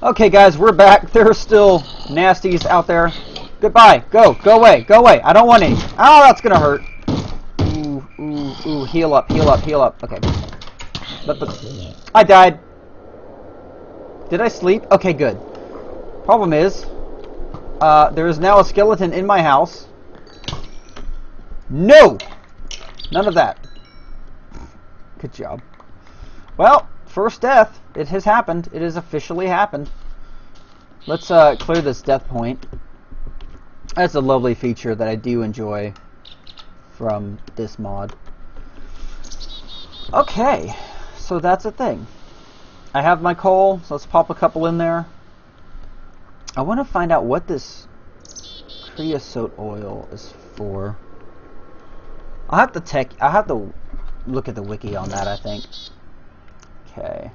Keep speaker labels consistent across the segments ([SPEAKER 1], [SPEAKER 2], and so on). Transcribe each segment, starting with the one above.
[SPEAKER 1] Okay, guys, we're back. There are still nasties out there. Goodbye. Go away. Go away. I don't want any. Oh, that's gonna hurt. Ooh. Heal up. Okay. But I died. Did I sleep? Okay, good. Problem is, there is now a skeleton in my house. No! None of that. Good job. Well, first death. It has happened. It has officially happened. Let's clear this death point. That's a lovely feature that I do enjoy from this mod. Okay, so that's a thing. I have my coal, so let's pop a couple in there. I want to find out what this creosote oil is for. I'll have to look at the wiki on that, I think. Okay.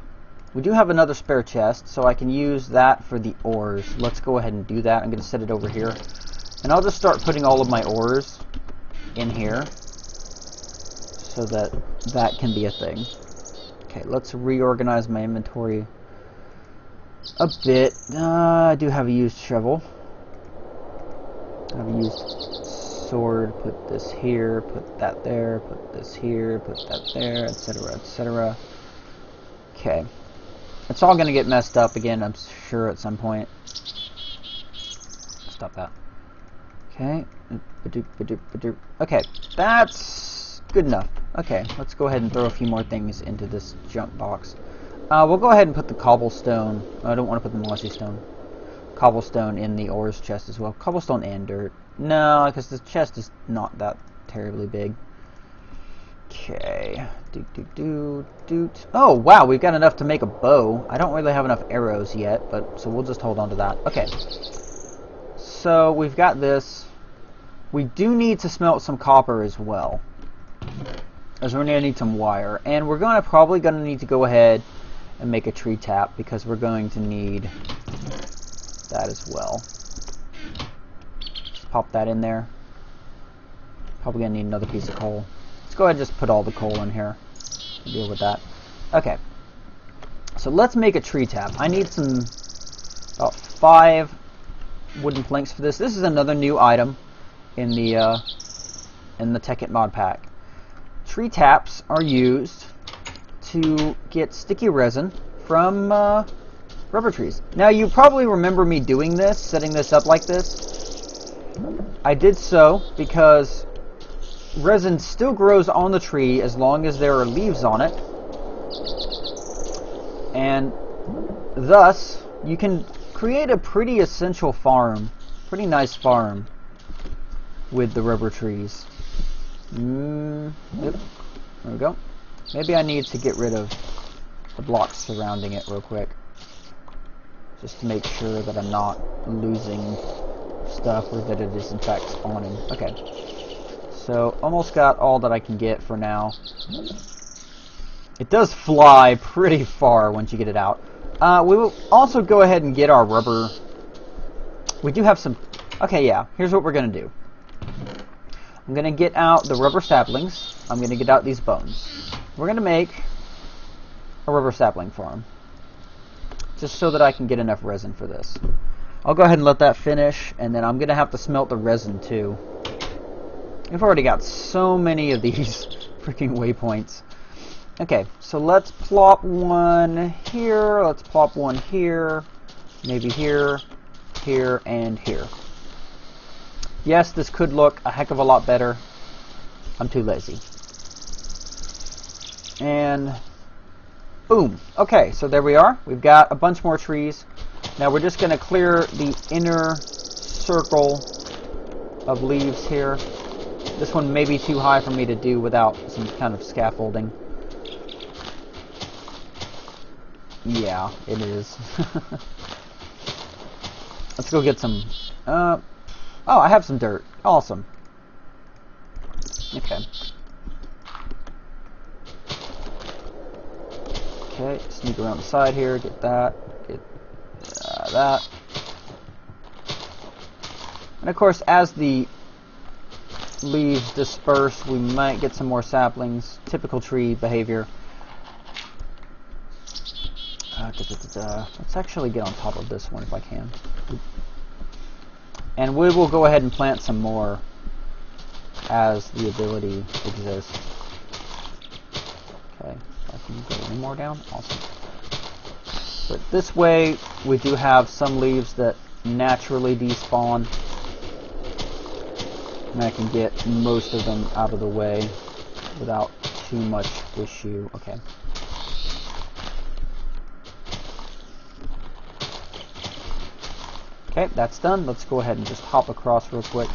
[SPEAKER 1] We do have another spare chest, so I can use that for the ores. Let's go ahead and do that. I'm going to set it over here. And I'll just start putting all of my ores in here, so that that can be a thing. Okay, let's reorganize my inventory a bit. I do have a used shovel. I have a used sword. Put this here, put that there, put this here, put that there, etc., etc. Okay. It's all going to get messed up again, I'm sure, at some point. Stop that. Okay. Okay, that's good enough. Okay, let's go ahead and throw a few more things into this junk box. We'll go ahead and put the cobblestone. I don't want to put the mossy stone. Cobblestone in the ores chest as well. Cobblestone and dirt. No, because the chest is not that terribly big. Okay. Doot. Oh, wow, we've got enough to make a bow. I don't really have enough arrows yet, but so we'll just hold on to that. Okay. So we've got this. We do need to smelt some copper as well, as we're going to need some wire, and we're probably going to need to go ahead and make a tree tap, because we're going to need that as well. Just pop that in there. Probably going to need another piece of coal. Let's go ahead and just put all the coal in here. Deal with that. Okay. So let's make a tree tap. I need about 5 wooden planks for this. This is another new item in the Tekkit mod pack. Tree taps are used to get sticky resin from rubber trees. Now, you probably remember me doing this, setting this up like this. I did so because resin still grows on the tree as long as there are leaves on it, and thus you can create a pretty essential farm, pretty nice farm with the rubber trees. Yep. There we go. Maybe I need to get rid of the blocks surrounding it real quick, just to make sure that I'm not losing stuff, or that it is in fact spawning. Okay. So, almost got all that I can get for now. It does fly pretty far once you get it out. We will also go ahead and get our rubber. We do have some. Okay, yeah. Here's what we're going to do. I'm going to get out the rubber saplings. I'm going to get out these bones. We're going to make a rubber sapling farm, just so that I can get enough resin for this. I'll go ahead and let that finish, and then I'm going to have to smelt the resin too. We've already got so many of these freaking waypoints. Okay, so let's plop one here, let's plop one here, maybe here, here, and here. Yes, this could look a heck of a lot better. I'm too lazy. And boom. Okay, so there we are. We've got a bunch more trees. Now we're just going to clear the inner circle of leaves here. This one may be too high for me to do without some kind of scaffolding. Yeah, it is. Let's go get some. Oh, I have some dirt. Awesome. Okay. Okay, sneak around the side here. Get that. Get that. And of course, as the leaves disperse, we might get some more saplings. Typical tree behavior. Let's actually get on top of this one if I can. And we will go ahead and plant some more as the ability exists. Okay, I can go any more down. Awesome. But this way, we do have some leaves that naturally despawn. And I can get most of them out of the way without too much issue. Okay. Okay, that's done. Let's go ahead and just hop across real quick.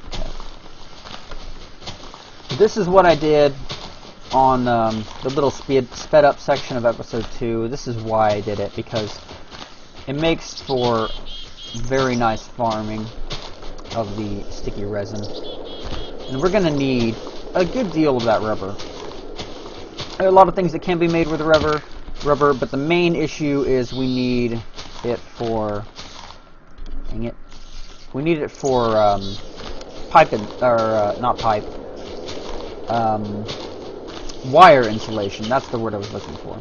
[SPEAKER 1] Okay. This is what I did on the little sped up section of episode 2. This is why I did it, because it makes for very nice farming of the sticky resin. And we're going to need a good deal of that rubber. There are a lot of things that can be made with rubber, but the main issue is we need it for, dang it, we need it for pipe, not pipe, wire insulation. That's the word I was looking for.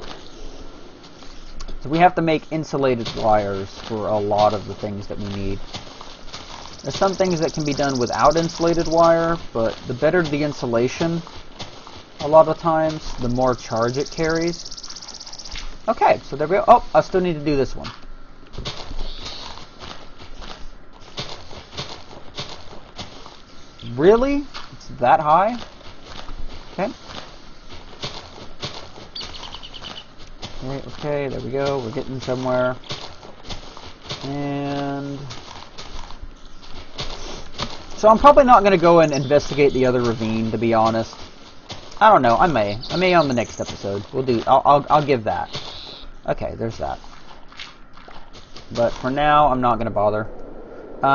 [SPEAKER 1] So we have to make insulated wires for a lot of the things that we need. There's some things that can be done without insulated wire, but the better the insulation, a lot of times, the more charge it carries. Okay, so there we go. Oh, I still need to do this one. Really? It's that high? Okay. Okay, there we go. We're getting somewhere. And so I'm probably not going to go and investigate the other ravine, to be honest. I don't know. I may on the next episode. We'll do. I'll give that. Okay, there's that. But for now, I'm not going to bother.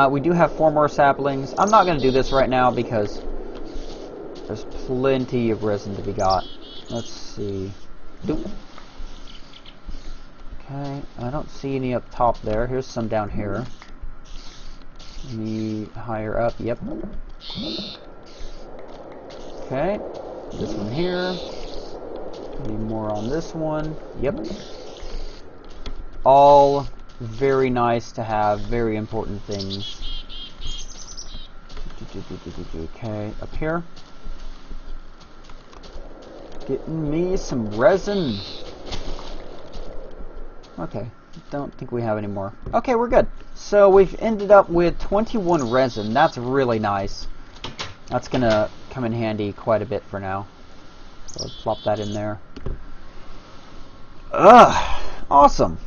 [SPEAKER 1] We do have 4 more saplings. I'm not going to do this right now because there's plenty of resin to be got. Let's see. Doop. Okay, I don't see any up top there. Here's some down here. Any higher up? Yep. Okay, this one here. Any more on this one? Yep. All very nice to have, very important things. Okay, up here. Getting me some resin. Okay, don't think we have any more. Okay, we're good. So we've ended up with 21 resin. That's really nice. That's gonna come in handy quite a bit for now. So let's plop that in there. Awesome.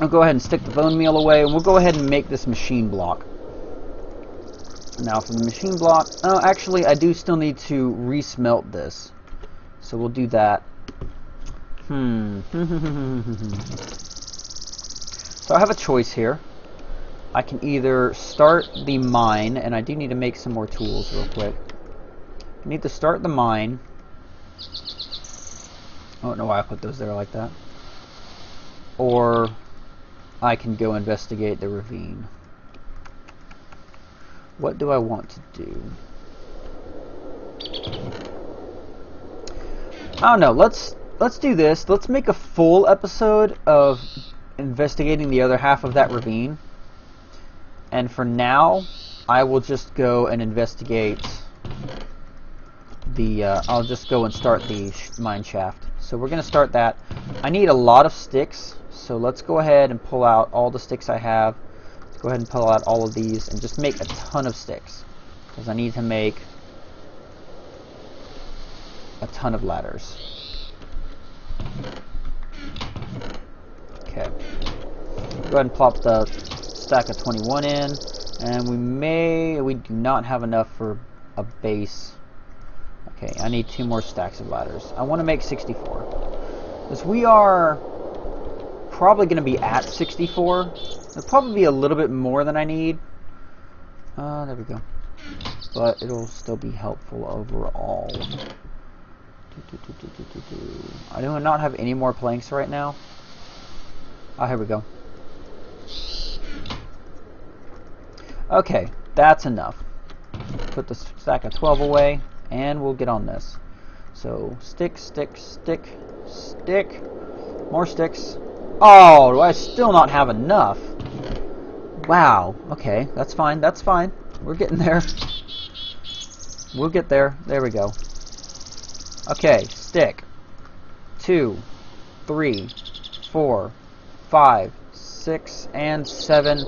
[SPEAKER 1] I'll go ahead and stick the bone meal away, and we'll go ahead and make this machine block. Now for the machine block, oh, actually I do still need to resmelt this. So we'll do that. So I have a choice here. I can either start the mine, and I do need to make some more tools real quick. I need to start the mine. I don't know why I put those there like that. Or I can go investigate the ravine. What do I want to do? I don't know. Let's do this. Let's make a full episode of investigating the other half of that ravine. And for now, I will just go and investigate the, I'll just go and start the mine shaft. So we're going to start that. I need a lot of sticks, so let's go ahead and pull out all the sticks I have. Let's go ahead and pull out all of these and just make a ton of sticks, because I need to make a ton of ladders. Okay. Go ahead and plop the stack of 21 in, and we do not have enough for a base. Okay, I need 2 more stacks of ladders. I want to make 64. Because we are probably going to be at 64. It'll probably be a little bit more than I need. There we go. But it'll still be helpful overall. I do not have any more planks right now. Oh, here we go. Okay, that's enough. Put the stack of 12 away, and we'll get on this. So stick, stick, stick, stick. More sticks. Oh, do I still not have enough? Wow. Okay, that's fine. That's fine. We're getting there. We'll get there. There we go. Okay, stick. 2, 3, 4, 5, 6, and 7.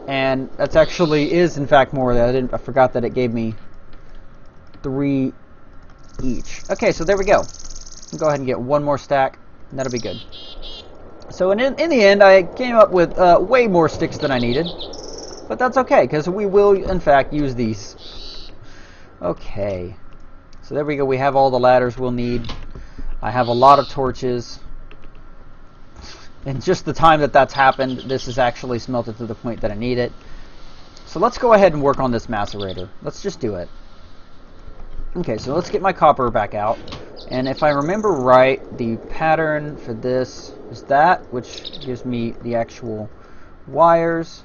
[SPEAKER 1] And that's actually is in fact more. I forgot that it gave me 3 each. Okay, so there we go. Go ahead and get one more stack, and that'll be good. So in the end, I came up with way more sticks than I needed, but that's okay because we will in fact use these. Okay, so there we go. We have all the ladders we'll need. I have a lot of torches. In just the time that that's happened, this is actually smelted to the point that I need it. So let's go ahead and work on this macerator. Let's just do it. Okay, so let's get my copper back out. And if I remember right, the pattern for this is that, which gives me the actual wires,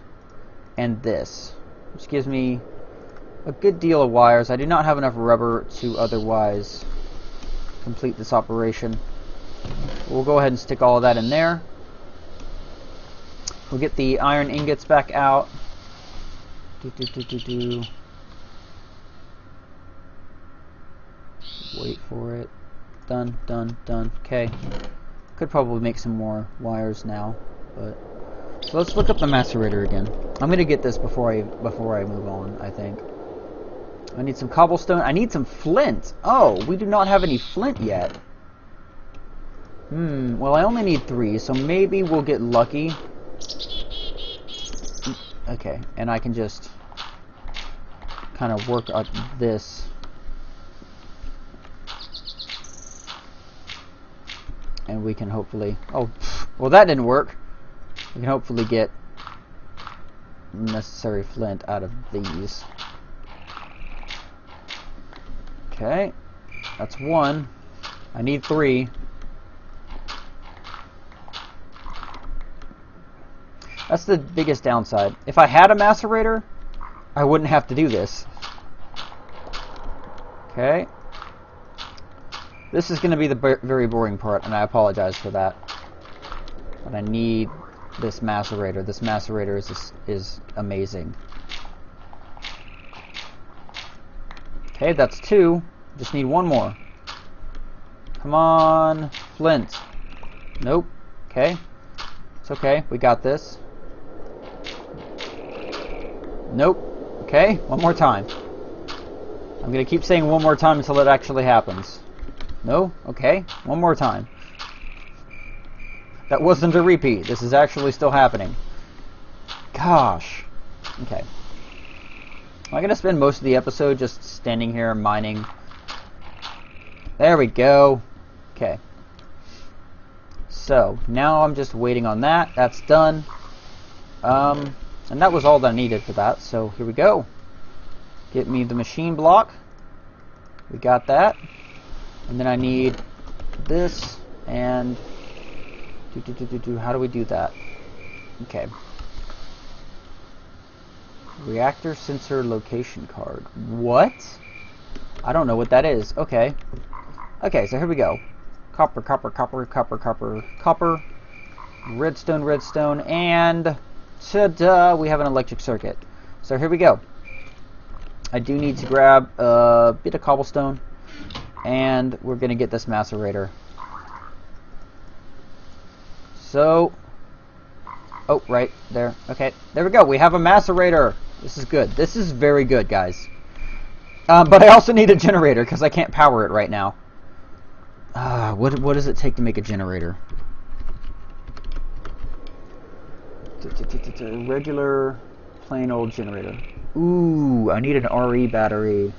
[SPEAKER 1] and this, which gives me a good deal of wires. I do not have enough rubber to otherwise complete this operation. We'll go ahead and stick all of that in there. We'll get the iron ingots back out. Wait for it. Done, done, done. Okay. Could probably make some more wires now, but so let's look up the macerator again. I'm gonna get this before I move on, I think. I need some cobblestone. I need some flint. Oh, we do not have any flint yet. Well, I only need 3, so maybe we'll get lucky. Okay, and I can just kind of work up this. And we can hopefully... Oh, well that didn't work. We can hopefully get necessary flint out of these. Okay, that's 1. I need 3. That's the biggest downside. If I had a macerator, I wouldn't have to do this. Okay. This is going to be the very boring part, and I apologize for that. But I need this macerator. This macerator is amazing. Okay, that's 2. Just need 1 more. Come on, flint. Nope. Okay. It's okay. We got this. Nope. Okay, 1 more time. I'm going to keep saying 1 more time until it actually happens. No? Okay, 1 more time. That wasn't a repeat. This is actually still happening. Gosh. Okay. I'm going to spend most of the episode just standing here mining. There we go. Okay. So, now I'm just waiting on that. That's done. And that was all that I needed for that. So, here we go. Get me the machine block. We got that. And then I need this and how do we do that? Okay. Reactor sensor location card. What? I don't know what that is. Okay. Okay, so here we go. Copper, copper, copper, copper, copper, copper. Redstone, redstone, and ta-da! We have an electric circuit. So here we go. I do need to grab a bit of cobblestone. And we're going to get this macerator. So, oh, right there. Okay, there we go. We have a macerator. This is good. This is very good, guys. But I also need a generator because I can't power it right now. What does it take to make a generator? A regular, plain old generator. Ooh, I need an RE battery.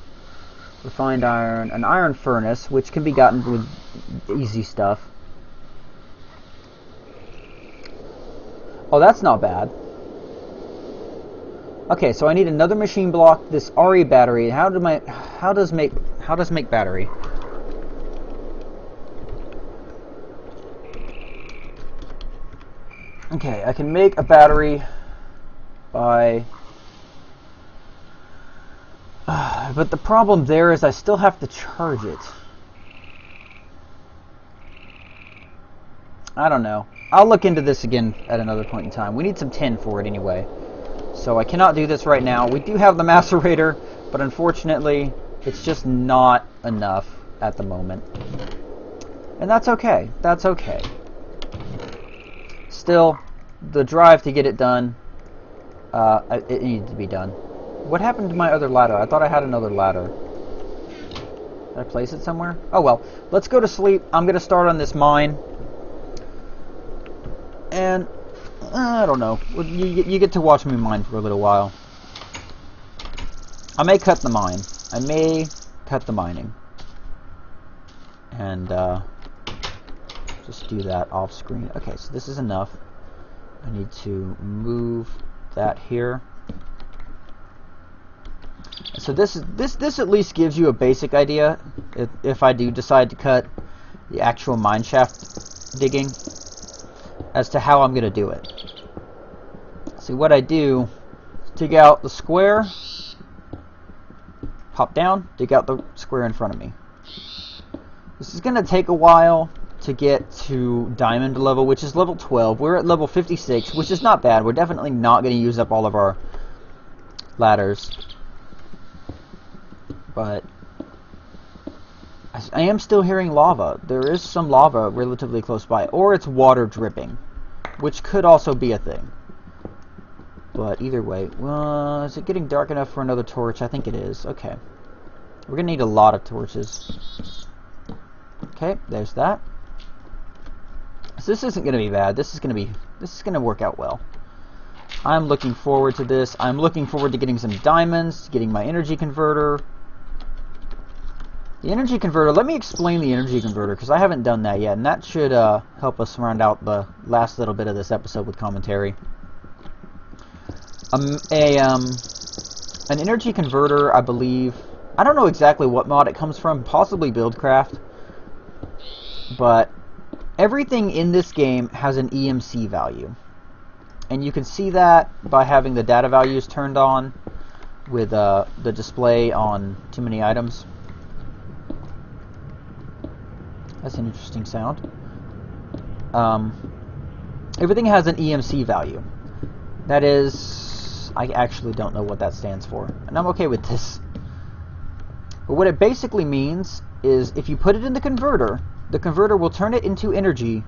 [SPEAKER 1] Refined iron, an iron furnace, which can be gotten with easy stuff. Oh, that's not bad. Okay, so I need another machine block, this RE battery. How does make battery? Okay, I can make a battery by but the problem there is I still have to charge it. I don't know. I'll look into this again at another point in time. We need some tin for it anyway. So I cannot do this right now. We do have the macerator, but unfortunately, it's just not enough at the moment. And that's okay. That's okay. Still, the drive to get it done, it needed to be done. What happened to my other ladder? I thought I had another ladder. Did I place it somewhere? Oh well. Let's go to sleep. I'm going to start on this mine. And I don't know. You get to watch me mine for a little while. I may cut the mine. I may cut the mining. And just do that off screen. Okay, so this is enough. I need to move that here. So this at least gives you a basic idea if I do decide to cut the actual mine shaft digging as to how I'm going to do it. See, what I do, dig out the square, pop down, dig out the square in front of me. This is going to take a while to get to diamond level, which is level 12. We're at level 56, which is not bad. We're definitely not going to use up all of our ladders. But I am still hearing lava. There is some lava relatively close by, or it's water dripping, which could also be a thing. But either way, is it getting dark enough for another torch? I think it is. Okay. We're going to need a lot of torches. Okay, there's that. So this isn't going to be bad. This is going to work out well. I'm looking forward to this. I'm looking forward to getting some diamonds, getting my energy converter. The energy converter, let me explain the energy converter, because I haven't done that yet, and that should help us round out the last little bit of this episode with commentary. An energy converter, I believe, I don't know exactly what mod it comes from, possibly Buildcraft, but everything in this game has an EMC value. And you can see that by having the data values turned on with the display on too many items. That's an interesting sound. Everything has an EMC value. That is, I actually don't know what that stands for, and I'm okay with this. But what it basically means is if you put it in the converter will turn it into energy,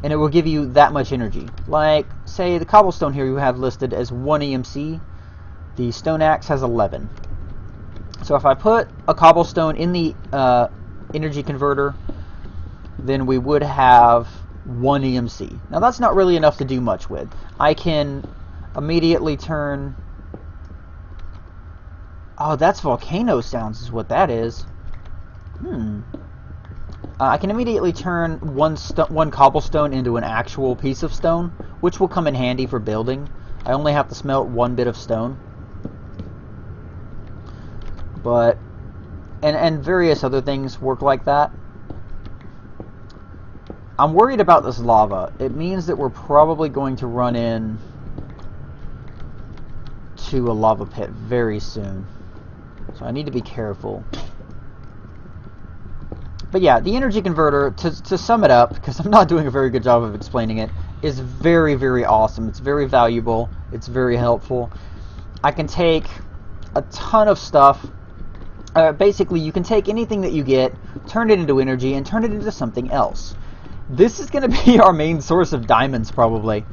[SPEAKER 1] and it will give you that much energy. Like, say, the cobblestone here you have listed as 1 EMC. The stone axe has 11. So if I put a cobblestone in the energy converter, then we would have 1 EMC. Now that's not really enough to do much with. I can immediately turn... Oh, that's volcano sounds is what that is. I can immediately turn one cobblestone into an actual piece of stone, which will come in handy for building. I only have to smelt 1 bit of stone. But... And various other things work like that. I'm worried about this lava. It means that we're probably going to run in to a lava pit very soon. So I need to be careful. But yeah, the energy converter, to sum it up, because I'm not doing a very good job of explaining it, is very, very awesome. It's very valuable. It's very helpful. I can take a ton of stuff. Basically, you can take anything that you get, turn it into energy, and turn it into something else. This is going to be our main source of diamonds, probably.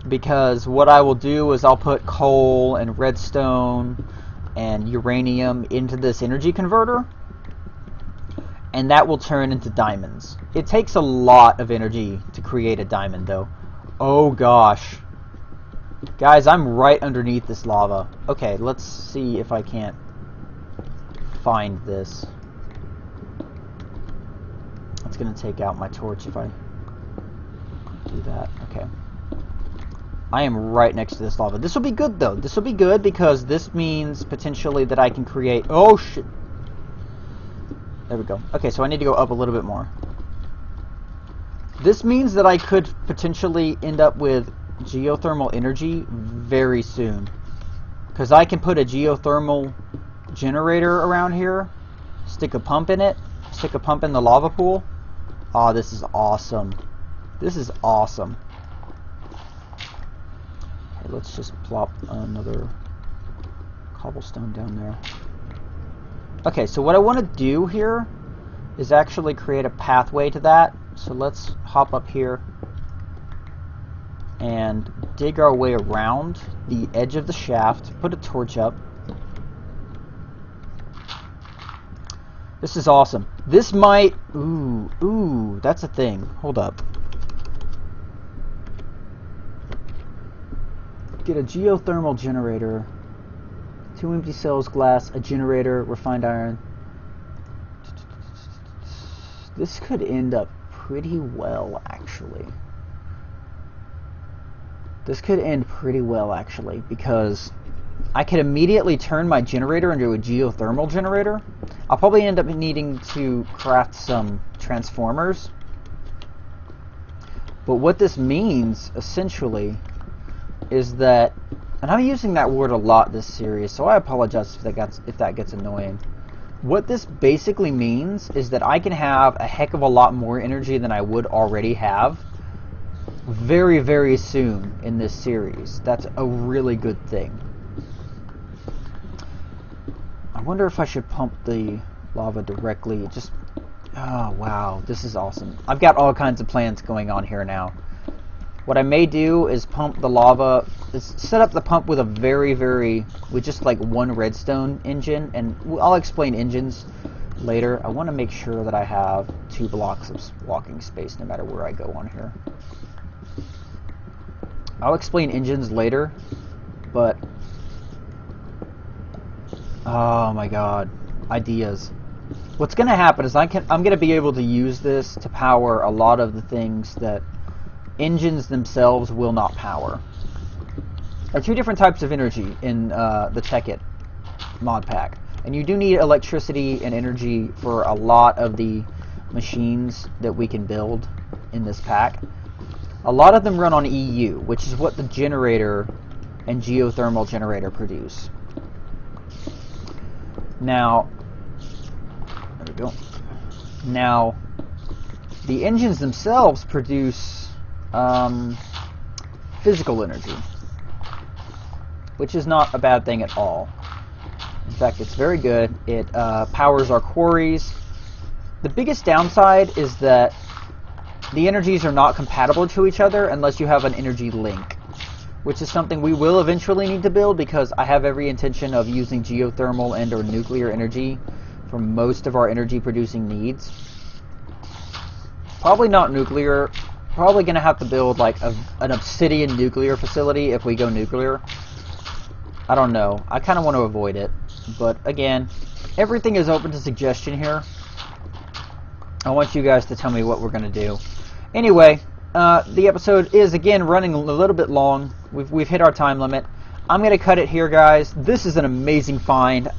[SPEAKER 1] Because what I will do is I'll put coal and redstone and uranium into this energy converter. And that will turn into diamonds. It takes a lot of energy to create a diamond, though. Oh, gosh. Guys, I'm right underneath this lava. Okay, let's see if I can't find this. It's going to take out my torch if I do that. Okay. I am right next to this lava. This will be good, though. This will be good because this means potentially that I can create... Oh, shit. There we go. Okay, so I need to go up a little bit more. This means that I could potentially end up with geothermal energy very soon. Because I can put a geothermal generator around here, stick a pump in it, stick a pump in the lava pool. Oh, this is awesome. This is awesome. Okay, let's just plop another cobblestone down there. Okay, so what I want to do here is actually create a pathway to that. So let's hop up here and dig our way around the edge of the shaft, put a torch up. This is awesome. This might... Ooh, that's a thing. Hold up. Get a geothermal generator. 2 empty cells, glass, a generator, refined iron. This could end up pretty well, actually. This could end pretty well, actually, because I could immediately turn my generator into a geothermal generator. I'll probably end up needing to craft some transformers. But what this means, essentially, is that, and I'm using that word a lot this series, so I apologize if that gets annoying. What this basically means is that I can have a heck of a lot more energy than I would already have very, very soon in this series. That's a really good thing. I wonder if I should pump the lava directly. Just, oh wow, this is awesome. I've got all kinds of plans going on here now. What I may do is pump the lava, is set up the pump with with just like one redstone engine, and I'll explain engines later. I want to make sure that I have 2 blocks of walking space no matter where I go on here. I'll explain engines later, but oh my god, ideas. What's going to happen is I'm going to be able to use this to power a lot of the things that engines themselves will not power. There are 2 different types of energy in the Tekkit mod pack, and you do need electricity and energy for a lot of the machines that we can build in this pack. A lot of them run on EU, which is what the generator and geothermal generator produce. Now, there we go. Now, the engines themselves produce physical energy, which is not a bad thing at all. In fact, it's very good. It powers our quarries. The biggest downside is that the energies are not compatible to each other unless you have an energy link, which is something we will eventually need to build, because I have every intention of using geothermal and or nuclear energy for most of our energy producing needs. Probably not nuclear. Probably going to have to build like an obsidian nuclear facility if we go nuclear. I don't know. I kind of want to avoid it. But again, everything is open to suggestion here. I want you guys to tell me what we're going to do. Anyway, the episode is again running a little bit long. We've hit our time limit. I'm going to cut it here, guys. This is an amazing find.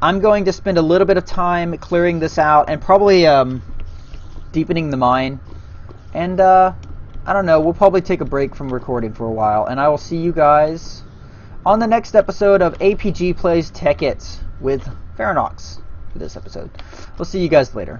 [SPEAKER 1] I'm going to spend a little bit of time clearing this out and probably deepening the mine. And I don't know, we'll probably take a break from recording for a while, and I will see you guys on the next episode of APG Plays Tekkit with Farronox for this episode. We'll see you guys later.